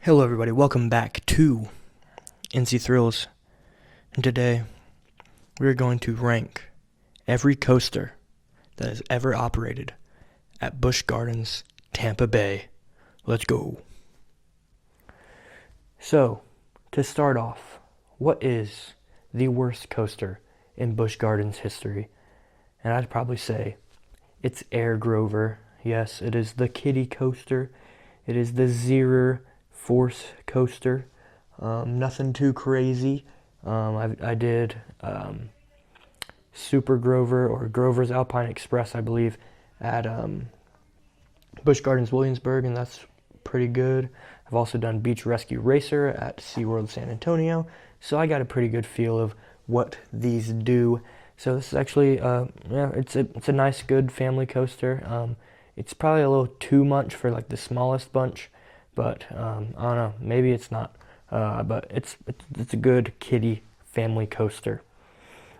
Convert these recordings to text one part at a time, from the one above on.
Hello everybody, welcome back to NC Thrills, and today we're going to rank every coaster that has ever operated at Busch Gardens Tampa Bay. Let's go. So, to start off, what is the worst coaster in Busch Gardens history? And I'd probably say it's Air Grover. Yes, it is the kiddie coaster. It is the Zero Force coaster. Nothing too crazy. I did Super Grover or Grover's Alpine Express, I believe, at Busch Gardens Williamsburg, and that's pretty good. I've also done Beach Rescue Racer at SeaWorld San Antonio, so I got a pretty good feel of what these do. So this is actually, it's a nice, good family coaster. It's probably a little too much for like the smallest bunch, but I don't know, maybe it's not. But it's a good kiddie family coaster.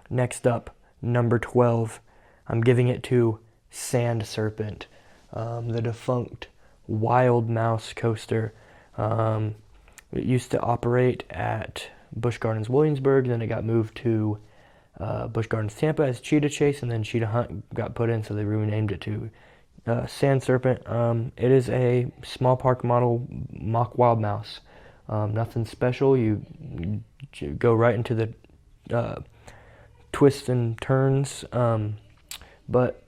Next up, number 12, I'm giving it to Sand Serpent, the defunct Wild Mouse coaster. It used to operate at Busch Gardens Williamsburg, then it got moved to Busch Gardens Tampa as Cheetah Chase, and then Cheetah Hunt got put in, so they renamed it to Sand Serpent. It is a small park model mock wild mouse. Nothing special. You go right into the twists and turns. But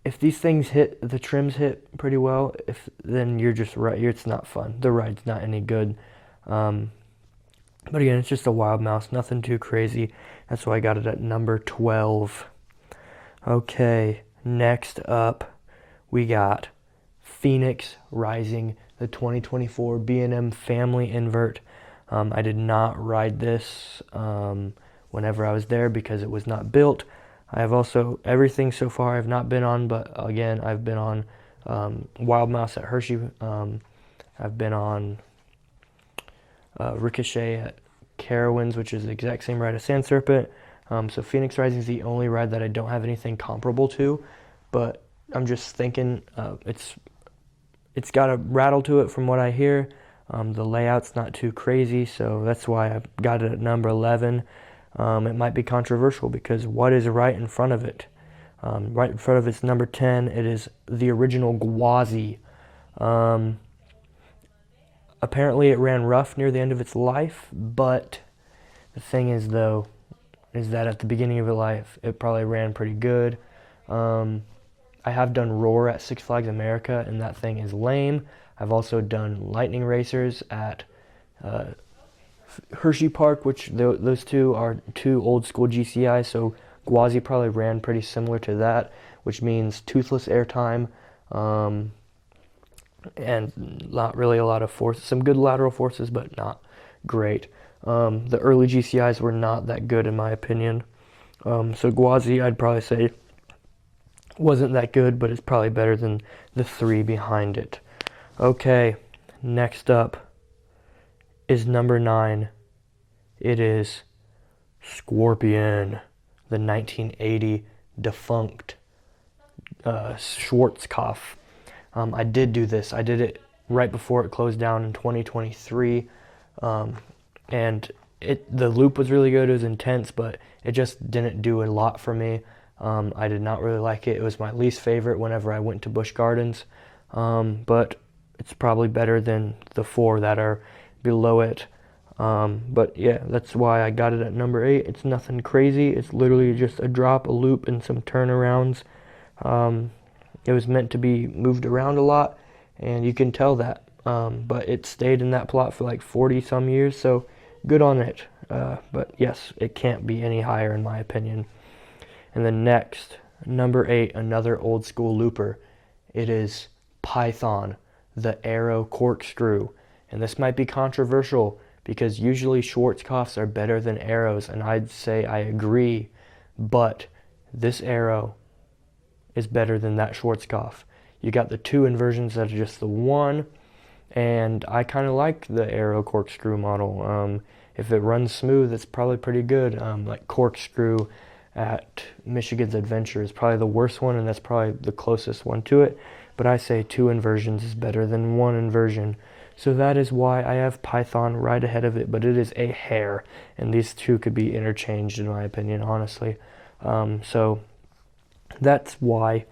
if these things hit, the trims hit pretty well, then you're just right. It's not fun. The ride's not any good. But again, it's just a wild mouse. Nothing too crazy. That's why I got it at number 12. Okay. Next up, we got Phoenix Rising, the 2024 B&M Family Invert. I did not ride this whenever I was there because it was not built. I have also, everything so far I've not been on, but again, I've been on Wild Mouse at Hershey. I've been on Ricochet at Carowinds, which is the exact same ride as Sand Serpent. So Phoenix Rising is the only ride that I don't have anything comparable to, but I'm just thinking it's got a rattle to it from what I hear. The layout's not too crazy, so that's why I got it at number 11. It might be controversial because what is right in front of it? Right in front of it's number 10. It is the original Gwazi. Apparently it ran rough near the end of its life, but the thing is, though, is that at the beginning of its life, it probably ran pretty good. I have done Roar at Six Flags America, and that thing is lame. I've also done Lightning Racers at Hershey Park, which those two are two old school GCI, so Gwazi probably ran pretty similar to that, which means toothless airtime, and not really a lot of force. Some good lateral forces, but not great. The early GCIs were not that good in my opinion. So Gwazi, I'd probably say, wasn't that good, but it's probably better than the three behind it. Okay, next up is number 9. It is Scorpion, the 1980 defunct Schwarzkopf. I did do this. I did it right before it closed down in 2023. And the loop was really good. It was intense, but it just didn't do a lot for me. I did not really like it. It was my least favorite whenever I went to Busch Gardens. But it's probably better than the 4 that are below it. But yeah, that's why I got it at number 8. It's nothing crazy. It's literally just a drop, a loop, and some turnarounds. It was meant to be moved around a lot, and you can tell that. But it stayed in that plot for like 40 some years, so good on it. But yes, it can't be any higher in my opinion. And then next, number 8, another old school looper. It is Python, the Arrow Corkscrew. And this might be controversial because usually Schwarzkopfs are better than Arrows, and I'd say I agree, but this Arrow is better than that Schwarzkopf. You got the 2 inversions that are just the 1, and I kind of like the Arrow Corkscrew model. If it runs smooth, it's probably pretty good. Like Corkscrew at Michigan's Adventure is probably the worst one, and that's probably the closest one to it. But I say 2 inversions is better than 1 inversion. So that is why I have Python right ahead of it, but it is a hair, and these two could be interchanged in my opinion, honestly. So that's why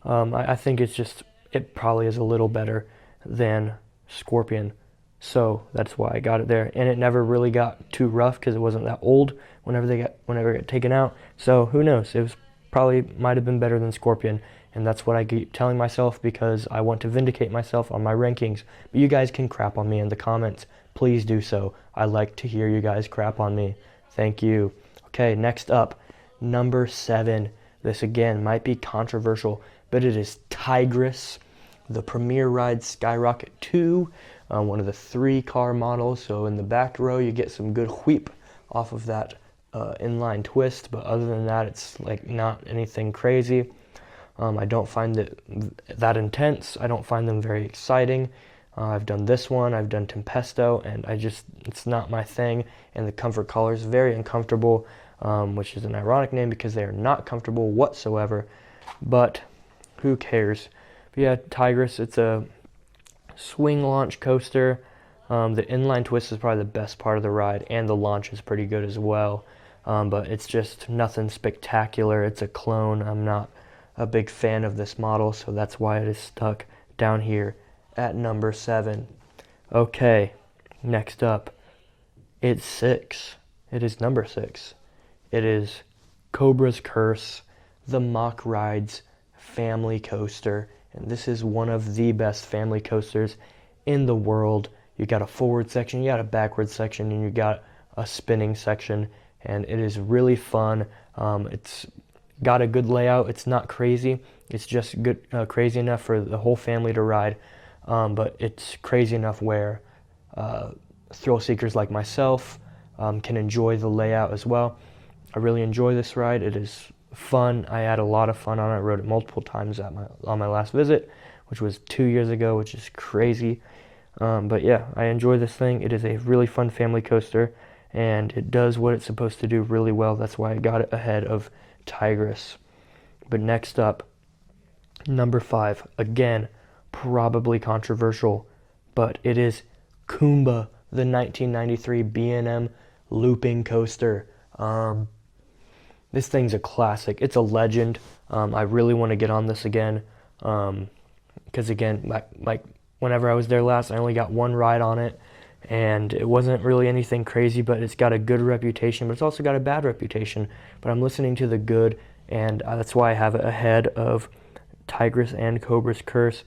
I think it probably is a little better than Scorpion. So that's why I got it there. And it never really got too rough because it wasn't that old whenever it got taken out. So who knows? It was probably might have been better than Scorpion. And that's what I keep telling myself because I want to vindicate myself on my rankings. But you guys can crap on me in the comments. Please do so. I like to hear you guys crap on me. Thank you. Okay, next up, number 7. This again might be controversial, but it is Tigris, the Premier Ride Skyrocket 2, one of the 3-car models. So in the back row, you get some good wheep off of that inline twist, but other than that, it's like not anything crazy. I don't find it that intense. I don't find them very exciting. I've done this one, I've done Tempesto, and it's not my thing. And the comfort collar is very uncomfortable, which is an ironic name because they are not comfortable whatsoever. But who cares? But yeah, Tigris, it's a swing launch coaster. The inline twist is probably the best part of the ride, and the launch is pretty good as well. But it's just nothing spectacular. It's a clone. I'm not a big fan of this model, so that's why it is stuck down here at number 7. Okay, next up, it's 6. It is number 6. It is Cobra's Curse, the Mock Rides family coaster, and this is one of the best family coasters in the world. You got a forward section, you got a backward section, and you got a spinning section, and it is really fun. It's got a good layout. It's not crazy. It's just good, crazy enough for the whole family to ride, but it's crazy enough where thrill seekers like myself can enjoy the layout as well. I really enjoy this ride. It is fun. I had a lot of fun on it. I rode it multiple times on my last visit, which was 2 years ago, which is crazy. But yeah, I enjoy this thing. It is a really fun family coaster, and it does what it's supposed to do really well. That's why I got it ahead of Tigris. But next up, number 5. Again, probably controversial, but it is Kumba, the 1993 B&M looping coaster. This thing's a classic. It's a legend. I really want to get on this again, because again, like whenever I was there last, I only got one ride on it, and it wasn't really anything crazy, but it's got a good reputation, but it's also got a bad reputation. But I'm listening to the good, and that's why I have it ahead of Tigris and Cobra's Curse.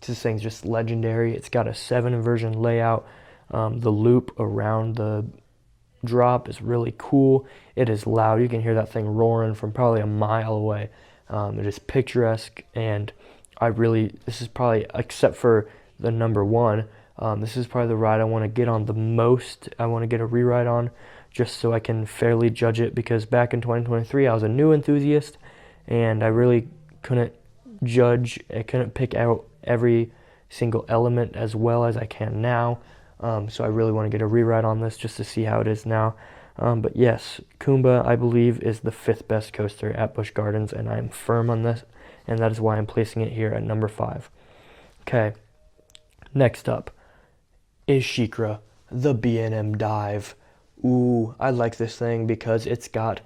This thing's just legendary. It's got a 7 inversion layout. The loop around the drop is really cool. It is loud. You can hear that thing roaring from probably a mile away. It is picturesque, and this is probably, except for the number 1, this is probably the ride I want to get on the most. I want to get a re-ride on just so I can fairly judge it, because back in 2023 I was a new enthusiast and I really couldn't judge. I couldn't pick out every single element as well as I can now. So I really want to get a re-ride on this just to see how it is now. But yes, Kumba, I believe, is the 5th best coaster at Busch Gardens, and I'm firm on this, and that is why I'm placing it here at number 5. Okay, next up is SheiKra, the B&M Dive. Ooh, I like this thing because it's got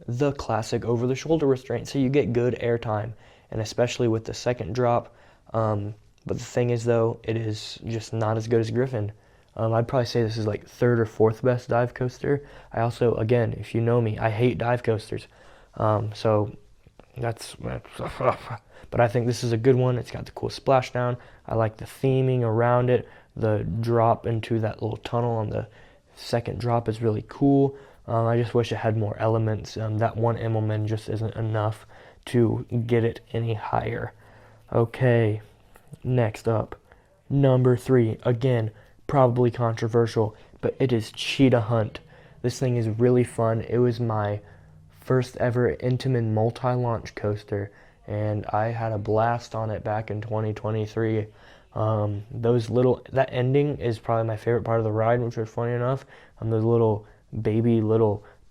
the classic over-the-shoulder restraint, so you get good airtime, and especially with the second drop. But the thing is, though, it is just not as good as Griffon. I'd probably say this is like 3rd or 4th best dive coaster. I also, again, if you know me, I hate dive coasters. So that's but I think this is a good one. It's got the cool splashdown. I like the theming around it. The drop into that little tunnel on the second drop is really cool. I just wish it had more elements. That one Immelman just isn't enough to get it any higher. Okay, next up, number 3. Again, probably controversial, but it is Cheetah Hunt. This thing is really fun. It was my first ever Intamin multi-launch coaster, and I had a blast on it back in 2023. That ending is probably my favorite part of the ride, which was funny enough. Those little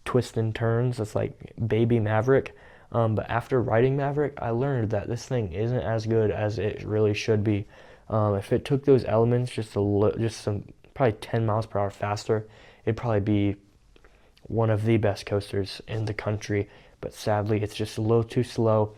twists and turns. It's like Baby Maverick. But after riding Maverick, I learned that this thing isn't as good as it really should be. If it took those elements just some probably 10 miles per hour faster, it'd probably be one of the best coasters in the country. But sadly, it's just a little too slow.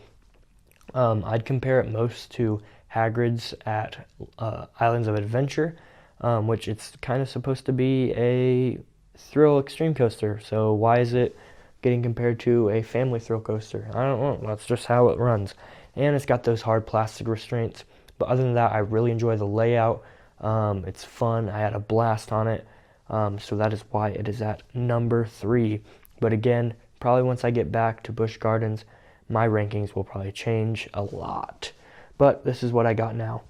I'd compare it most to Hagrid's at Islands of Adventure, which it's kind of supposed to be a thrill extreme coaster. So why is it getting compared to a family thrill coaster? I don't know. That's just how it runs. And it's got those hard plastic restraints. But other than that, I really enjoy the layout. It's fun. I had a blast on it. So that is why it is at number 3. But again, probably once I get back to Busch Gardens, my rankings will probably change a lot. But this is what I got now.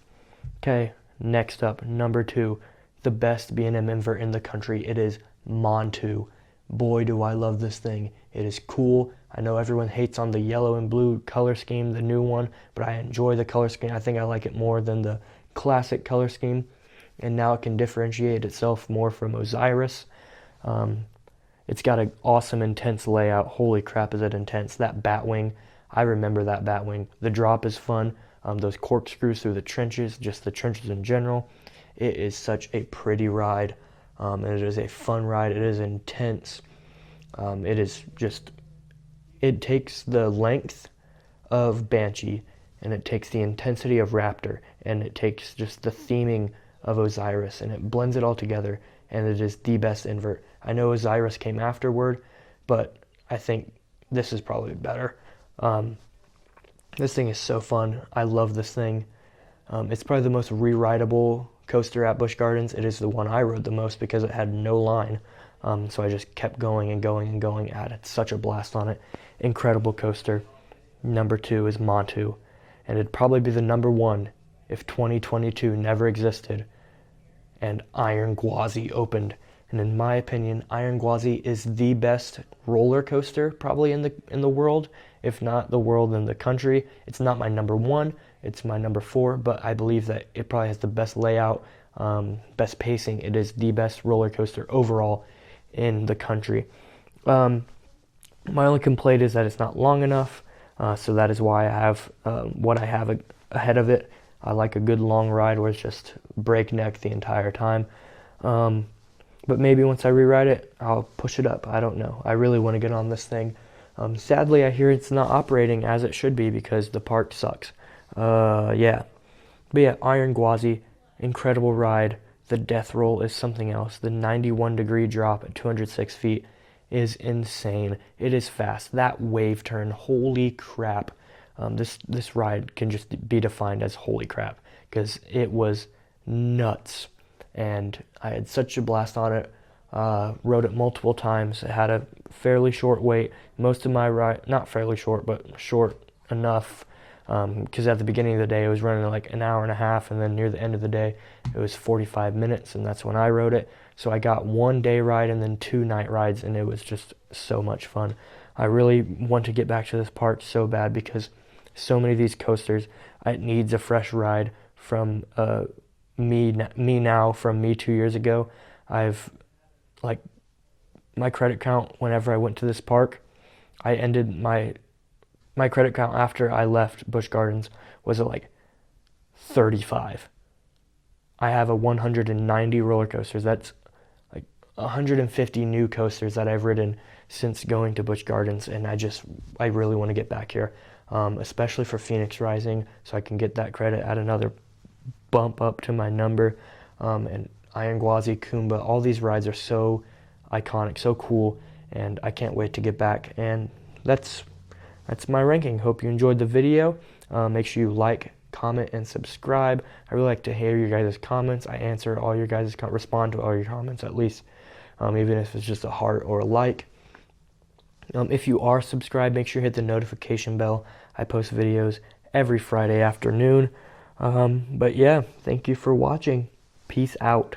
Okay, next up, number 2, the best B&M invert in the country. It is Montu. Boy, do I love this thing. It is cool. I know everyone hates on the yellow and blue color scheme, the new one, but I enjoy the color scheme. I think I like it more than the classic color scheme. And now it can differentiate itself more from Osiris. It's got an awesome, intense layout. Holy crap, is it intense. That Batwing, I remember that Batwing. The drop is fun. Those corkscrews through the trenches, just the trenches in general. It is such a pretty ride. And it is a fun ride. It is intense. It is just, it takes the length of Banshee, and it takes the intensity of Raptor, and it takes just the theming of Osiris, and it blends it all together, and it is the best invert. I know Osiris came afterward, but I think this is probably better. This thing is so fun. I love this thing. It's probably the most re-rideable coaster at Busch Gardens. It is the one I rode the most because it had no line. So I just kept going and going and going at it. Such a blast on it. Incredible coaster. Number 2 is Montu, and it'd probably be the number 1 if 2022 never existed and Iron Gwazi opened. And in my opinion, Iron Gwazi is the best roller coaster probably in the world, if not the world, in the country. It's not my number 1, it's my number 4, but I believe that it probably has the best layout, best pacing. It is the best roller coaster overall in the country. My only complaint is that it's not long enough, so that is why I have what I have ahead of it. I like a good long ride where it's just breakneck the entire time. But maybe once I rewrite it, I'll push it up. I don't know. I really want to get on this thing. Sadly, I hear it's not operating as it should be because the park sucks. Yeah. But yeah, Iron Gwazi, incredible ride. The death roll is something else. The 91-degree drop at 206 feet is insane. It is fast. That wave turn, holy crap. This ride can just be defined as holy crap because it was nuts. And I had such a blast on it. Rode it multiple times. It had a fairly short wait. Most of my ride, not fairly short, but short enough, because at the beginning of the day it was running like an hour and a half, and then near the end of the day it was 45 minutes, and that's when I rode it. So I got 1 day ride and then 2 night rides, and it was just so much fun. I really want to get back to this park so bad because so many of these coasters, it needs a fresh ride from me now from me 2 years ago. I've, like, my credit count whenever I went to this park, I ended my credit count after I left Busch Gardens was at like 35. I have a 190 roller coasters. That's like 150 new coasters that I've ridden since going to Busch Gardens, and I really want to get back here, especially for Phoenix Rising, so I can get that credit, add another bump up to my number. And Iron Gwazi, Kumba, all these rides are so iconic, so cool, and I can't wait to get back. And that's my ranking. Hope you enjoyed the video. Make sure you like, comment, and subscribe. I really like to hear your guys' comments. I answer all your guys' respond to all your comments at least, even if it's just a heart or a like. If you are subscribed, make sure you hit the notification bell. I post videos every Friday afternoon. But yeah, thank you for watching. Peace out.